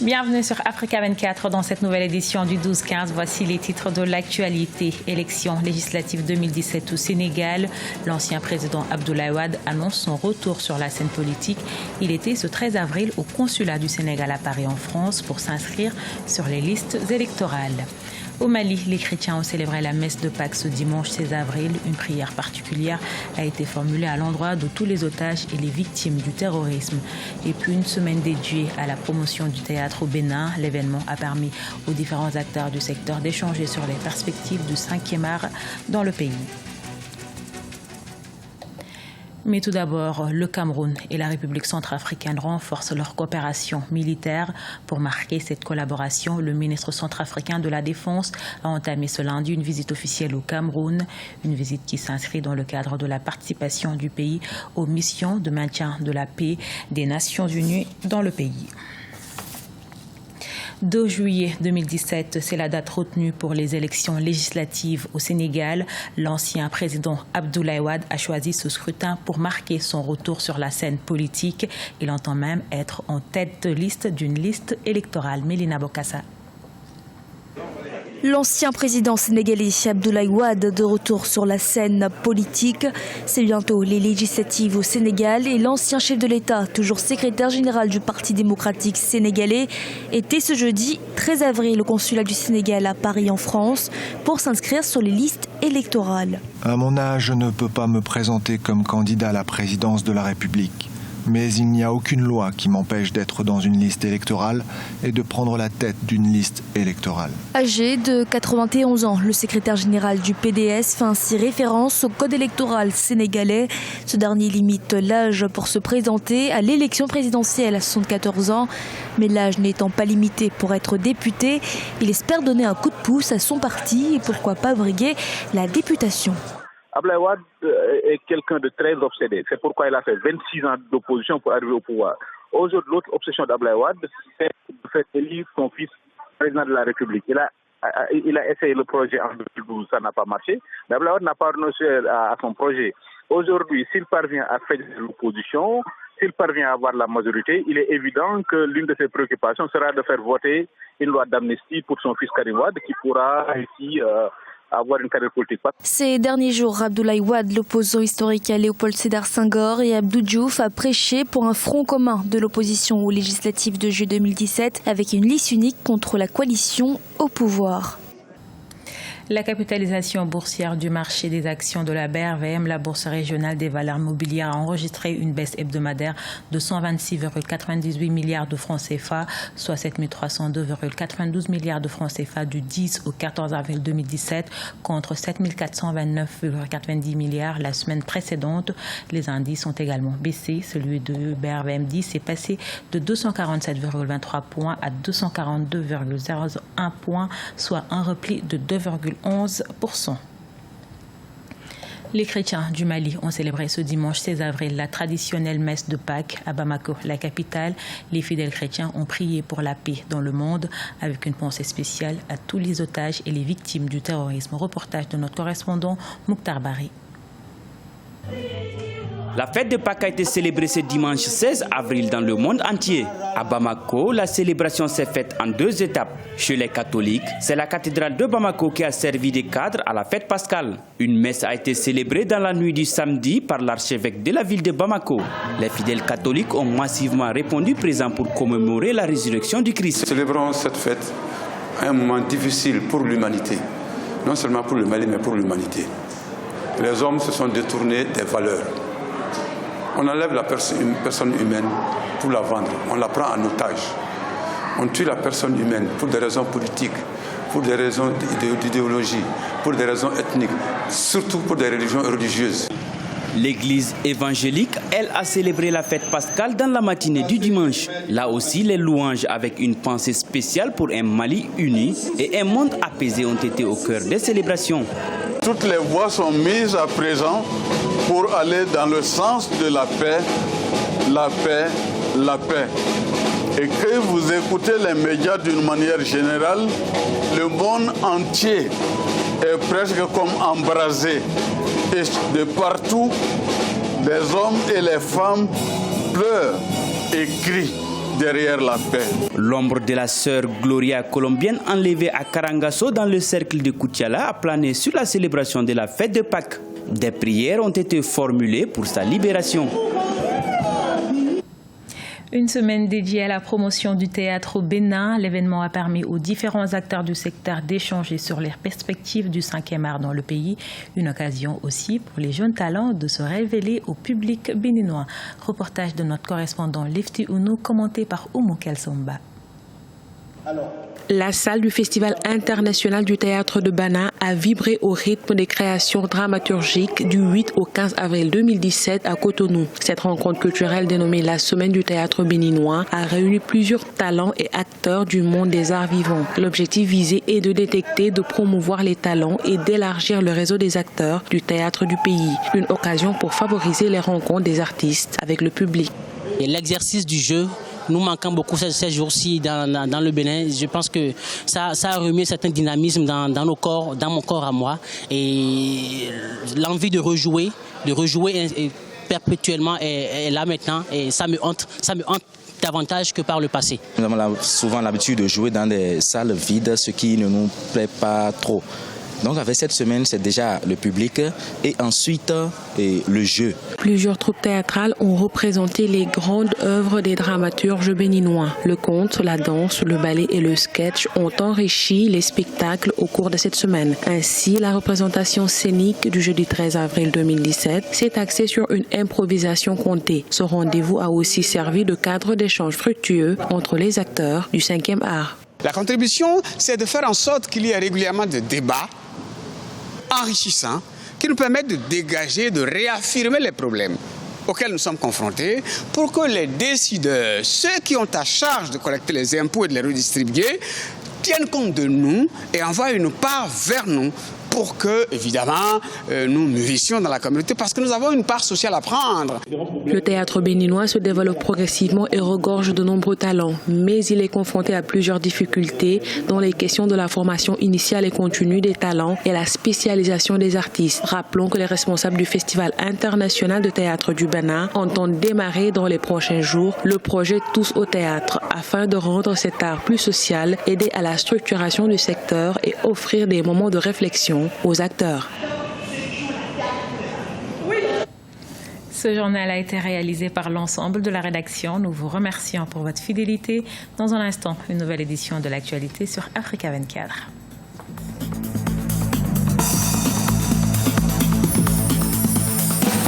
Bienvenue sur Africa 24 dans cette nouvelle édition du 12-15. Voici les titres de l'actualité. Élections législatives 2017 au Sénégal. L'ancien président Abdoulaye Wade annonce son retour sur la scène politique. Il était ce 13 avril au consulat du Sénégal à Paris en France pour s'inscrire sur les listes électorales. Au Mali, les chrétiens ont célébré la messe de Pâques ce dimanche 16 avril. Une prière particulière a été formulée à l'endroit de tous les otages et les victimes du terrorisme. Et puis une semaine dédiée à la promotion du théâtre au Bénin. L'événement a permis aux différents acteurs du secteur d'échanger sur les perspectives du 5e art dans le pays. Mais tout d'abord, le Cameroun et la République centrafricaine renforcent leur coopération militaire. Pour marquer cette collaboration, le ministre centrafricain de la Défense a entamé ce lundi une visite officielle au Cameroun. Une visite qui s'inscrit dans le cadre de la participation du pays aux missions de maintien de la paix des Nations Unies dans le pays. 2 juillet 2017, c'est la date retenue pour les élections législatives au Sénégal. L'ancien président Abdoulaye Wade a choisi ce scrutin pour marquer son retour sur la scène politique. Il entend même être en tête de liste d'une liste électorale. Mélina Bokassa. L'ancien président sénégalais Abdoulaye Wade de retour sur la scène politique. C'est bientôt les législatives au Sénégal et l'ancien chef de l'État, toujours secrétaire général du Parti démocratique sénégalais, était ce jeudi 13 avril au consulat du Sénégal à Paris en France pour s'inscrire sur les listes électorales. À mon âge, je ne peux pas me présenter comme candidat à la présidence de la République. Mais il n'y a aucune loi qui m'empêche d'être dans une liste électorale et de prendre la tête d'une liste électorale. Âgé de 91 ans, le secrétaire général du PDS fait ainsi référence au code électoral sénégalais. Ce dernier limite l'âge pour se présenter à l'élection présidentielle à 74 ans. Mais l'âge n'étant pas limité pour être député, il espère donner un coup de pouce à son parti et pourquoi pas briguer la députation. Abdoulaye Wade est quelqu'un de très obsédé. C'est pourquoi il a fait 26 ans d'opposition pour arriver au pouvoir. Aujourd'hui, l'autre obsession d'Abdoulaye Wade, c'est de faire élire son fils président de la République. Il a essayé le projet en 2012, ça n'a pas marché. Mais Abdoulaye Wade n'a pas renoncé à son projet. Aujourd'hui, s'il parvient à faire l'opposition, s'il parvient à avoir la majorité, il est évident que l'une de ses préoccupations sera de faire voter une loi d'amnistie pour son fils Karim Wade qui pourra ainsi avoir une carrière politique. Ces derniers jours, Abdoulaye Wade, l'opposant historique à Léopold Sédar Senghor et Abdou Diouf, a prêché pour un front commun de l'opposition aux législatives de juillet 2017 avec une liste unique contre la coalition au pouvoir. La capitalisation boursière du marché des actions de la BRVM, la Bourse régionale des valeurs mobilières, a enregistré une baisse hebdomadaire de 126,98 milliards de francs CFA, soit 7 302,92 milliards de francs CFA du 10 au 14 avril 2017, contre 7 429,90 milliards la semaine précédente. Les indices ont également baissé. Celui de BRVM 10 est passé de 247,23 points à 242,01 points, soit un repli de 2,11%. Les chrétiens du Mali ont célébré ce dimanche 16 avril la traditionnelle messe de Pâques à Bamako, la capitale. Les fidèles chrétiens ont prié pour la paix dans le monde avec une pensée spéciale à tous les otages et les victimes du terrorisme. Reportage de notre correspondant Mouktar Bari. La fête de Pâques a été célébrée ce dimanche 16 avril dans le monde entier. À Bamako, la célébration s'est faite en 2 étapes. Chez les catholiques, c'est la cathédrale de Bamako qui a servi de cadre à la fête pascale. Une messe a été célébrée dans la nuit du samedi par l'archevêque de la ville de Bamako. Les fidèles catholiques ont massivement répondu présents pour commémorer la résurrection du Christ. Célébrons cette fête à un moment difficile pour l'humanité. Non seulement pour le Mali, mais pour l'humanité. Les hommes se sont détournés des valeurs. On enlève une personne humaine pour la vendre, on la prend en otage. On tue la personne humaine pour des raisons politiques, pour des raisons d'idéologie, pour des raisons ethniques, surtout pour des religions religieuses. L'église évangélique, elle, a célébré la fête pascale dans la matinée du dimanche. Là aussi, les louanges avec une pensée spéciale pour un Mali uni et un monde apaisé ont été au cœur des célébrations. Toutes les voies sont mises à présent pour aller dans le sens de la paix, la paix, la paix. Et que vous écoutez les médias d'une manière générale, le monde entier est presque comme embrasé. Et de partout, les hommes et les femmes pleurent et crient. derrière la paix. L'ombre de la sœur Gloria colombienne enlevée à Karangasso dans le cercle de Koutiala a plané sur la célébration de la fête de Pâques. Des prières ont été formulées pour sa libération. Une semaine dédiée à la promotion du théâtre au Bénin, l'événement a permis aux différents acteurs du secteur d'échanger sur les perspectives du 5e art dans le pays. Une occasion aussi pour les jeunes talents de se révéler au public béninois. Reportage de notre correspondant Lefty Ounou, commenté par Oumou Kelsomba. La salle du Festival international du théâtre de Bana a vibré au rythme des créations dramaturgiques du 8 au 15 avril 2017 à Cotonou. Cette rencontre culturelle dénommée la Semaine du théâtre béninois a réuni plusieurs talents et acteurs du monde des arts vivants. L'objectif visé est de détecter, de promouvoir les talents et d'élargir le réseau des acteurs du théâtre du pays. Une occasion pour favoriser les rencontres des artistes avec le public. Et l'exercice du jeu nous manquons beaucoup ces jours-ci dans le Bénin. Je pense que ça a remis un certain dynamisme dans nos corps, dans mon corps à moi. Et l'envie de rejouer perpétuellement est là maintenant. Et ça me hante davantage que par le passé. Nous avons souvent l'habitude de jouer dans des salles vides, ce qui ne nous plaît pas trop. Donc avec cette semaine, c'est déjà le public et ensuite le jeu. Plusieurs troupes théâtrales ont représenté les grandes œuvres des dramaturges béninois. Le conte, la danse, le ballet et le sketch ont enrichi les spectacles au cours de cette semaine. Ainsi, la représentation scénique du jeudi 13 avril 2017 s'est axée sur une improvisation comptée. Ce rendez-vous a aussi servi de cadre d'échange fructueux entre les acteurs du 5e art. La contribution, c'est de faire en sorte qu'il y ait régulièrement des débats enrichissants qui nous permettent de dégager, de réaffirmer les problèmes auxquels nous sommes confrontés pour que les décideurs, ceux qui ont à charge de collecter les impôts et de les redistribuer, tiennent compte de nous et envoient une part vers nous pour que, évidemment, nous mûrissions dans la communauté parce que nous avons une part sociale à prendre. Le théâtre béninois se développe progressivement et regorge de nombreux talents, mais il est confronté à plusieurs difficultés dont les questions de la formation initiale et continue des talents et la spécialisation des artistes. Rappelons que les responsables du Festival international de théâtre du Bénin entendent démarrer dans les prochains jours le projet Tous au théâtre afin de rendre cet art plus social, aider à la structuration du secteur et offrir des moments de réflexion aux acteurs. Ce journal a été réalisé par l'ensemble de la rédaction. Nous vous remercions pour votre fidélité. Dans un instant, une nouvelle édition de l'actualité sur Africa 24.